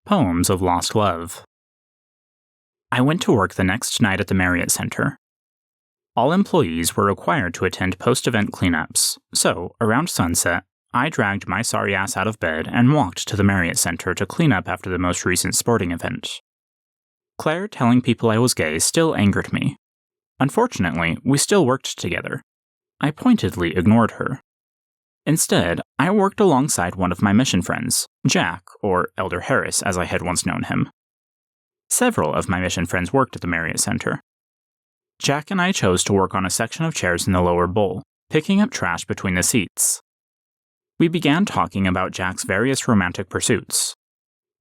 Poems of Lost Love. I went to work the next night at the Marriott Center. All employees were required to attend post-event cleanups, so, around sunset, I dragged my sorry ass out of bed and walked to the Marriott Center to clean up after the most recent sporting event. Claire telling people I was gay still angered me. Unfortunately, we still worked together. I pointedly ignored her. Instead, I worked alongside one of my mission friends, Jack, or Elder Harris as I had once known him. Several of my mission friends worked at the Marriott Center. Jack and I chose to work on a section of chairs in the lower bowl, picking up trash between the seats. We began talking about Jack's various romantic pursuits.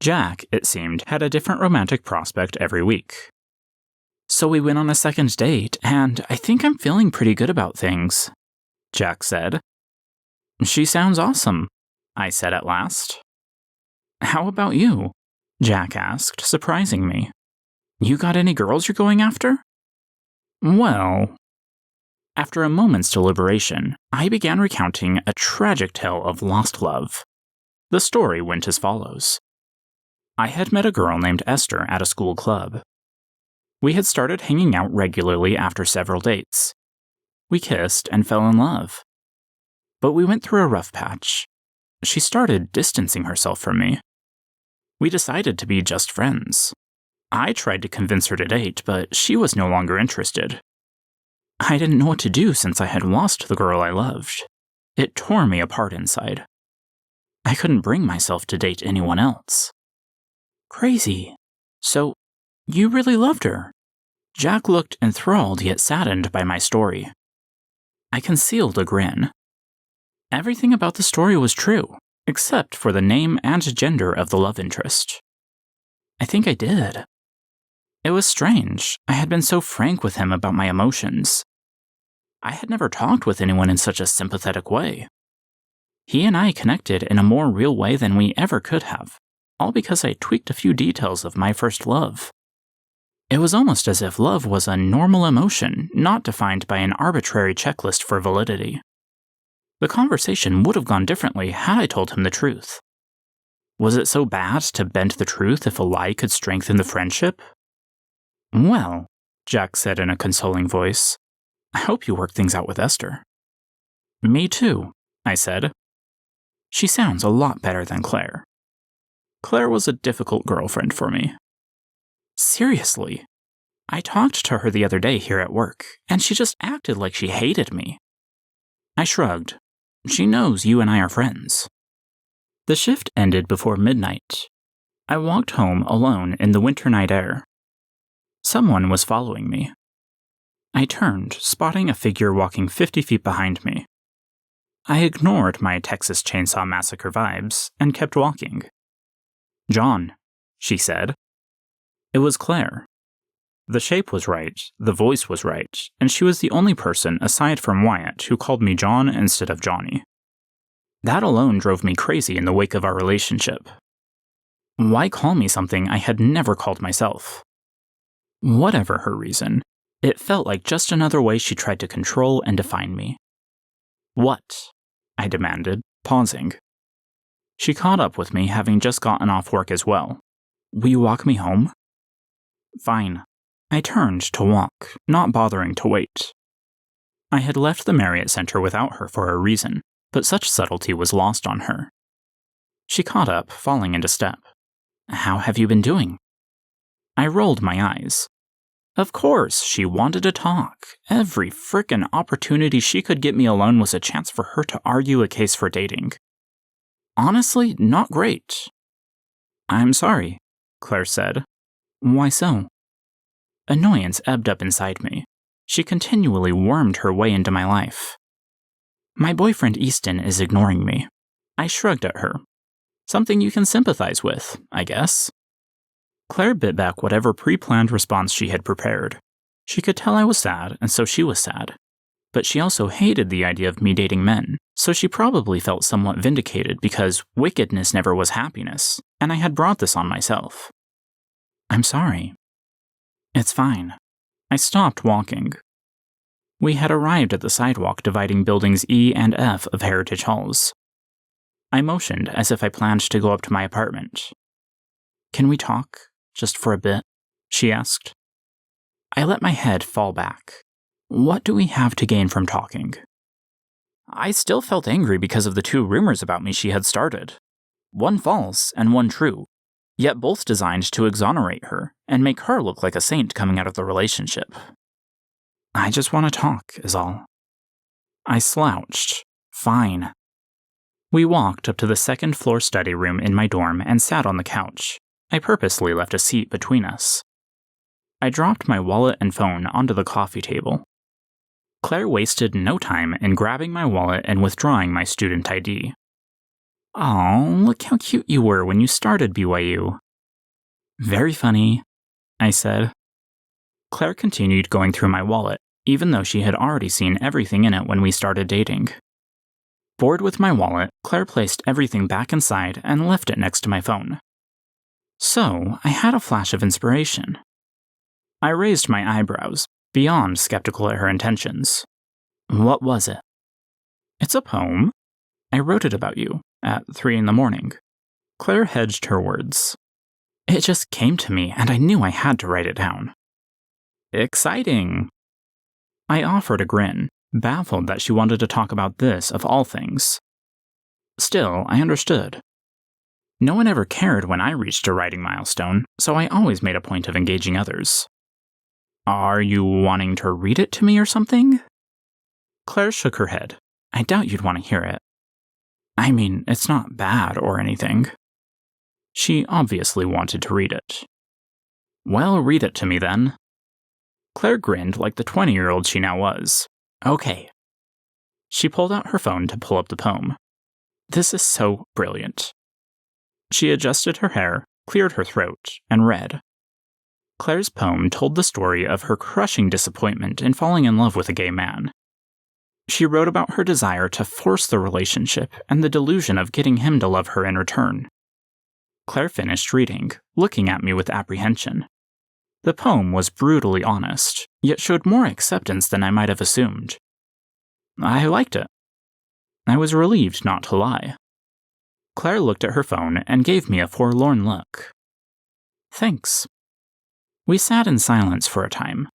Jack, it seemed, had a different romantic prospect every week. So we went on a second date, and I think I'm feeling pretty good about things, Jack said. She sounds awesome, I said at last. How about you? Jack asked, surprising me. You got any girls you're going after? Well, after a moment's deliberation, I began recounting a tragic tale of lost love. The story went as follows. I had met a girl named Esther at a school club. We had started hanging out regularly after several dates. We kissed and fell in love. But we went through a rough patch. She started distancing herself from me. We decided to be just friends. I tried to convince her to date, but she was no longer interested. I didn't know what to do since I had lost the girl I loved. It tore me apart inside. I couldn't bring myself to date anyone else. Crazy. So, you really loved her? Jack looked enthralled yet saddened by my story. I concealed a grin. Everything about the story was true, except for the name and gender of the love interest. I think I did. It was strange. I had been so frank with him about my emotions. I had never talked with anyone in such a sympathetic way. He and I connected in a more real way than we ever could have, all because I tweaked a few details of my first love. It was almost as if love was a normal emotion, not defined by an arbitrary checklist for validity. The conversation would have gone differently had I told him the truth. Was it so bad to bend the truth if a lie could strengthen the friendship? Well, Jack said in a consoling voice, I hope you work things out with Esther. Me too, I said. She sounds a lot better than Claire. Claire was a difficult girlfriend for me. Seriously, I talked to her the other day here at work, and she just acted like she hated me. I shrugged. She knows you and I are friends. The shift ended before midnight. I walked home alone in the winter night air. Someone was following me. I turned, spotting a figure walking 50 feet behind me. I ignored my Texas Chainsaw Massacre vibes and kept walking. John, she said. It was Claire. The shape was right, the voice was right, and she was the only person aside from Wyatt who called me John instead of Johnny. That alone drove me crazy in the wake of our relationship. Why call me something I had never called myself? Whatever her reason, it felt like just another way she tried to control and define me. What? I demanded, pausing. She caught up with me, having just gotten off work as well. Will you walk me home? Fine. I turned to walk, not bothering to wait. I had left the Marriott Center without her for a reason, but such subtlety was lost on her. She caught up, falling into step. How have you been doing? I rolled my eyes. Of course, she wanted to talk. Every frickin' opportunity she could get me alone was a chance for her to argue a case for dating. Honestly, not great. I'm sorry, Claire said. Why so? Annoyance ebbed up inside me. She continually wormed her way into my life. My boyfriend Easton is ignoring me. I shrugged at her. Something you can sympathize with, I guess. Claire bit back whatever pre-planned response she had prepared. She could tell I was sad, and so she was sad. But she also hated the idea of me dating men, so she probably felt somewhat vindicated because wickedness never was happiness, and I had brought this on myself. I'm sorry. It's fine. I stopped walking. We had arrived at the sidewalk dividing buildings E and F of Heritage Halls. I motioned as if I planned to go up to my apartment. Can we talk, just for a bit? She asked. I let my head fall back. What do we have to gain from talking? I still felt angry because of the 2 rumors about me she had started. One false and one true, yet both designed to exonerate her and make her look like a saint coming out of the relationship. I just want to talk, is all. I slouched. Fine. We walked up to the 2nd floor study room in my dorm and sat on the couch. I purposely left a seat between us. I dropped my wallet and phone onto the coffee table. Claire wasted no time in grabbing my wallet and withdrawing my student ID. "Aw, look how cute you were when you started BYU." "Very funny," I said. Claire continued going through my wallet, even though she had already seen everything in it when we started dating. Bored with my wallet, Claire placed everything back inside and left it next to my phone. So, I had a flash of inspiration. I raised my eyebrows, beyond skeptical at her intentions. What was it? It's a poem. I wrote it about you, at 3 a.m. Claire hedged her words. It just came to me, and I knew I had to write it down. Exciting! I offered a grin, baffled that she wanted to talk about this of all things. Still, I understood. No one ever cared when I reached a writing milestone, so I always made a point of engaging others. Are you wanting to read it to me or something? Claire shook her head. I doubt you'd want to hear it. I mean, it's not bad or anything. She obviously wanted to read it. Well, read it to me then. Claire grinned like the 20-year-old she now was. Okay. She pulled out her phone to pull up the poem. This is so brilliant. She adjusted her hair, cleared her throat, and read. Claire's poem told the story of her crushing disappointment in falling in love with a gay man. She wrote about her desire to force the relationship and the delusion of getting him to love her in return. Claire finished reading, looking at me with apprehension. The poem was brutally honest, yet showed more acceptance than I might have assumed. I liked it. I was relieved not to lie. Claire looked at her phone and gave me a forlorn look. Thanks. We sat in silence for a time.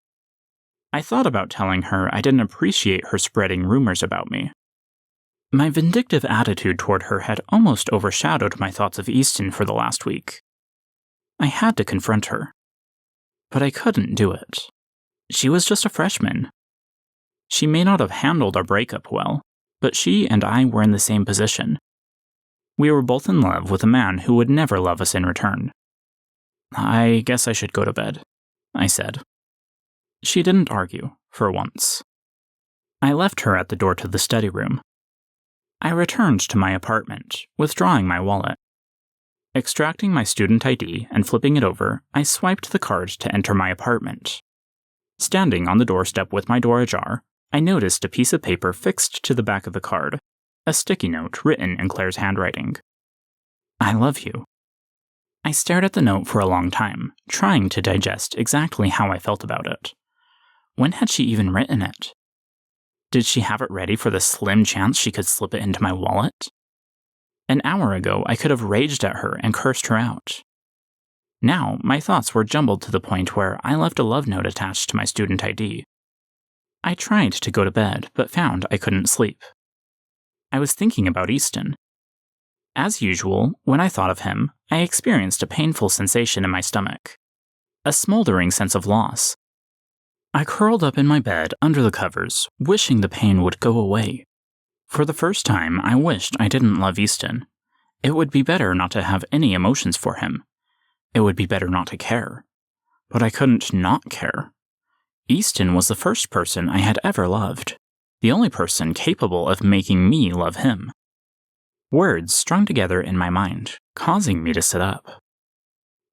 I thought about telling her I didn't appreciate her spreading rumors about me. My vindictive attitude toward her had almost overshadowed my thoughts of Easton for the last week. I had to confront her. But I couldn't do it. She was just a freshman. She may not have handled our breakup well, but she and I were in the same position. We were both in love with a man who would never love us in return. I guess I should go to bed, I said. She didn't argue, for once. I left her at the door to the study room. I returned to my apartment, withdrawing my wallet. Extracting my student ID and flipping it over, I swiped the card to enter my apartment. Standing on the doorstep with my door ajar, I noticed a piece of paper fixed to the back of the card, a sticky note written in Claire's handwriting. I love you. I stared at the note for a long time, trying to digest exactly how I felt about it. When had she even written it? Did she have it ready for the slim chance she could slip it into my wallet? An hour ago, I could have raged at her and cursed her out. Now, my thoughts were jumbled to the point where I left a love note attached to my student ID. I tried to go to bed, but found I couldn't sleep. I was thinking about Easton. As usual, when I thought of him, I experienced a painful sensation in my stomach. A smoldering sense of loss. I curled up in my bed under the covers, wishing the pain would go away. For the first time, I wished I didn't love Easton. It would be better not to have any emotions for him. It would be better not to care. But I couldn't not care. Easton was the first person I had ever loved. The only person capable of making me love him. Words strung together in my mind, causing me to sit up.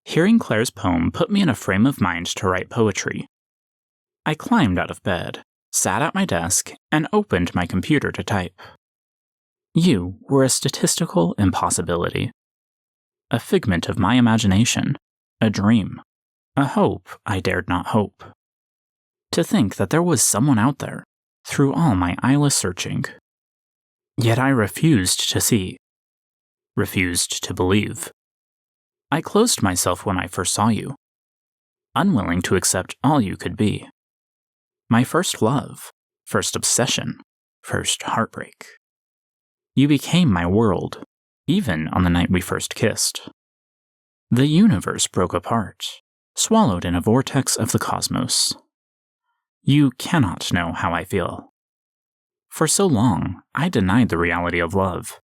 Hearing Claire's poem put me in a frame of mind to write poetry. I climbed out of bed, sat at my desk, and opened my computer to type. You were a statistical impossibility. A figment of my imagination, a dream, a hope I dared not hope. To think that there was someone out there, through all my eyeless searching. Yet I refused to see, refused to believe. I closed myself when I first saw you, unwilling to accept all you could be. My first love, first obsession, first heartbreak. You became my world, even on the night we first kissed. The universe broke apart, swallowed in a vortex of the cosmos. You cannot know how I feel. For so long, I denied the reality of love.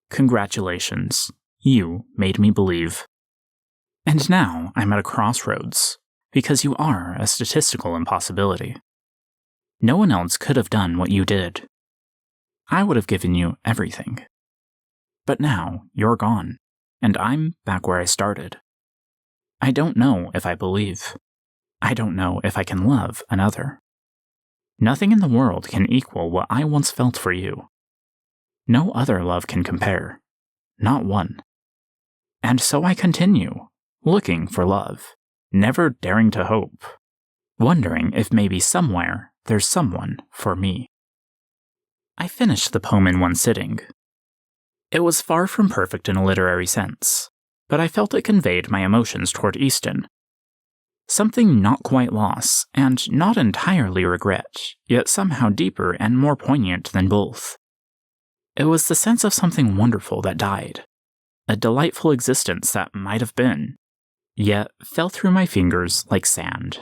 Congratulations, you made me believe. And now I'm at a crossroads, because you are a statistical impossibility. No one else could have done what you did. I would have given you everything. But now you're gone, and I'm back where I started. I don't know if I believe. I don't know if I can love another. Nothing in the world can equal what I once felt for you. No other love can compare. Not one. And so I continue, looking for love, never daring to hope, wondering if maybe somewhere there's someone for me. I finished the poem in one sitting. It was far from perfect in a literary sense, but I felt it conveyed my emotions toward Easton. Something not quite loss, and not entirely regret, yet somehow deeper and more poignant than both. It was the sense of something wonderful that died, a delightful existence that might have been, yet fell through my fingers like sand.